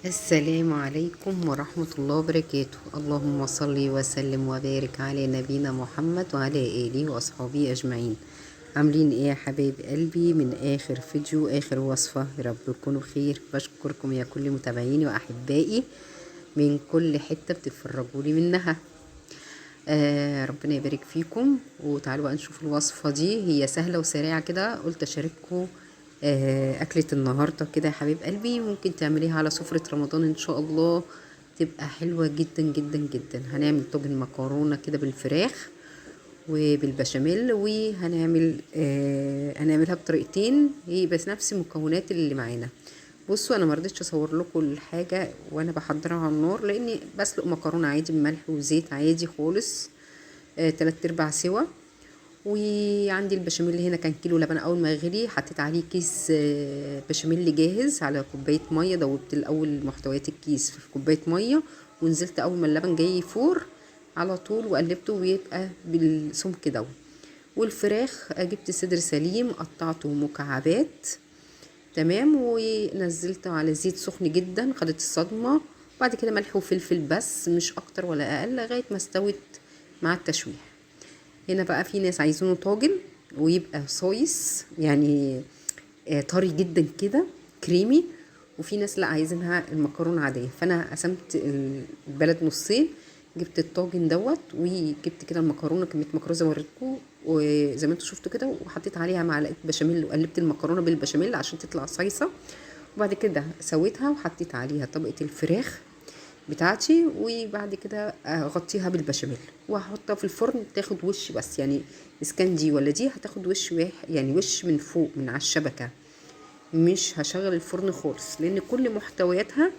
السلام عليكم ورحمة الله وبركاته. اللهم صل وسلم وبارك على نبينا محمد وعلى آله وأصحابه أجمعين. عاملين ايه يا حبايب قلبي؟ من آخر فيديو آخر وصفة، يا رب تكونوا بخير. بشكركم يا كل متابعيني وأحبائي من كل حتة بتتفرجوا لي منها. ربنا يبارك فيكم. وتعالوا بقى نشوف الوصفة دي، هي سهلة وسريعة كده، قلت أشارككم أكلة النهاردة كده يا حبيب قلبي. ممكن تعمليها على سفرة رمضان إن شاء الله، تبقى حلوة جدا جدا جدا. هنعمل طاجن مكرونة كده بالفراخ وبالبشاميل، وهنعمل هنعملها بطريقتين، هي بس نفس المكونات اللي معانا. بصوا، انا مرضتش اصور لكم الحاجه وانا بحضرها على النار، لاني بسلق مكرونه عادي بملح وزيت عادي خالص، 3/4 سوا. وعندي البشاميل هنا كان كيلو لبن، اول ما غلي حطيت عليه كيس بشاميل جاهز على كوبايه ميه. دوبت الاول محتويات الكيس في كوبايه ميه، ونزلت اول ما اللبن جاي يفور على طول وقلبته ويبقى بالسمك ده. والفراخ جبت صدر سليم قطعته مكعبات، تمام، ونزلته على زيت سخن جدا، خدت الصدمه. وبعد كده ملح وفلفل بس، مش اكتر ولا اقل، لغايه ما استوت مع التشويح. هنا بقى في ناس عايزينه طاجن ويبقى صويس، يعني طري جدا كده كريمي، وفي ناس لا عايزينها المكرونه عاديه. فانا قسمت البلد نصين، جبت الطاجن دوت، وجبت كده المكرونه، كميه مكرونه زي ما وريتكم وزي ما انتم شفتوا كده، وحطيت عليها معلقه بشاميل، وقلبت المكرونه بالبشاميل عشان تطلع صيصه. وبعد كده سويتها وحطيت عليها طبقه الفراخ بتاعتي، وبعد كده اغطيها بالبشاميل وهحطها في الفرن تاخد وش بس، يعني اسكندي ولا دي هتاخد وش يعني وش من فوق من على الشبكه. مش هشغل الفرن خالص، لان كل محتوياتها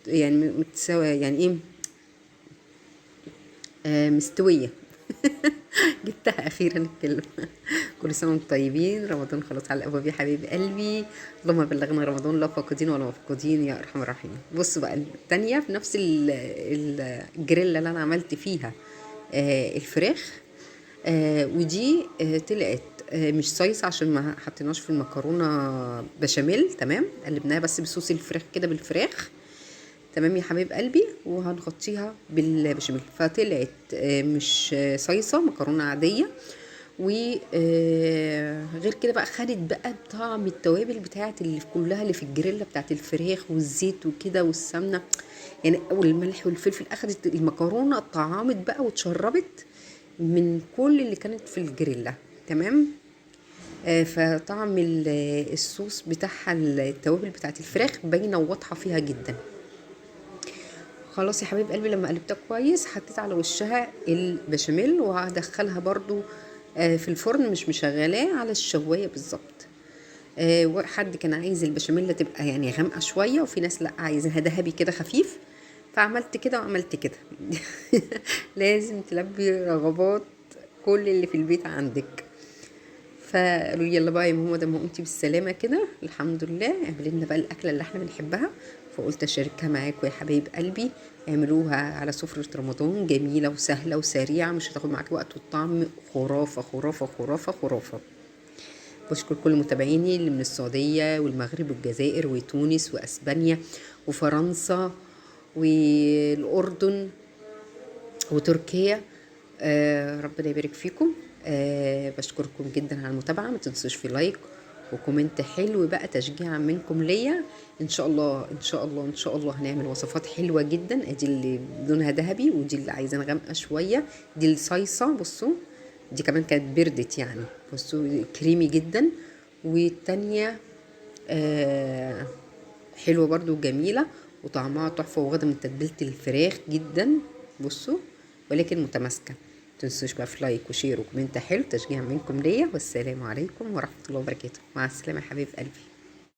يعني متساويه، يعني ايه، مستويه. جبتها اخيرا الكلمه. كل سنه وانتم طيبين، رمضان خلاص على الابواب يا حبيب قلبي. اللهم بلغنا رمضان، لا فاقدين ولا مفقودين يا ارحم الراحمين. بصوا بقى التانية في نفس الجريلا اللي انا عملت فيها الفراخ، ودي طلعت مش صيصه عشان ما حطيناش في المكرونه بشاميل، تمام، قلبناها بس بصوص الفراخ كده بالفراخ، تمام يا حبيب قلبي، وهنغطيها بالبشاميل. فطلعت مش صيصه، مكرونه عاديه. وغير كده بقى خدت بقى طعم التوابل بتاعت اللي كلها اللي في الجريلا بتاعت الفراخ والزيت وكده والسمنه، يعني والملح والفلفل. اخدت المكرونه طعمت بقى واتشربت من كل اللي كانت في الجريلا، تمام. فطعم الصوص بتاعها، التوابل بتاعت الفراخ باينه وواضحه فيها جدا. خلاص يا حبيب قلبي، لما قلبتها كويس حطيت على وشها البشاميل، وهدخلها برضو في الفرن، مش مشغلاه على الشوايه بالظبط. حد كان عايز البشاميل تبقى يعني غامقه شويه، وفي ناس لا عايزينها ذهبي كده خفيف، فعملت كده وعملت كده. لازم تلبي رغبات كل اللي في البيت عندك. فقالوا لي يلا بقى يا ماما، ده ما قمتي بالسلامه كده الحمد لله، اعملي لنا بقى الاكله اللي احنا بنحبها. فقلت اشاركها معاكم يا حبايب قلبي. اعملوها على سفره رمضان، جميله وسهله وسريعه، مش هتاخد معاكي وقت، والطعم خرافه خرافه خرافه خرافه. بشكر كل متابعيني اللي من السعوديه والمغرب والجزائر وتونس واسبانيا وفرنسا والاردن وتركيا. ربنا يبارك فيكم. بشكركم جدا على المتابعه، ما تنسوش في لايك وكومنت حلو بقى تشجيعا منكم ليا. ان شاء الله ان شاء الله ان شاء الله هنعمل وصفات حلوه جدا. ادي اللي لونها ذهبي، ودي اللي عايزه غامقه شويه، دي الصيصه بصوا، دي كمان كانت بردت يعني، بصوا كريمي جدا. والتانية حلوه برضو وجميله، وطعمها تحفه، واخده من تتبيله الفراخ جدا، بصوا، ولكن متماسكه. متنسوش بقى في لايك وشير وكومنت حلو تشجيع منكم ليا. والسلام عليكم ورحمه الله وبركاته. مع السلامه يا حبيب قلبي.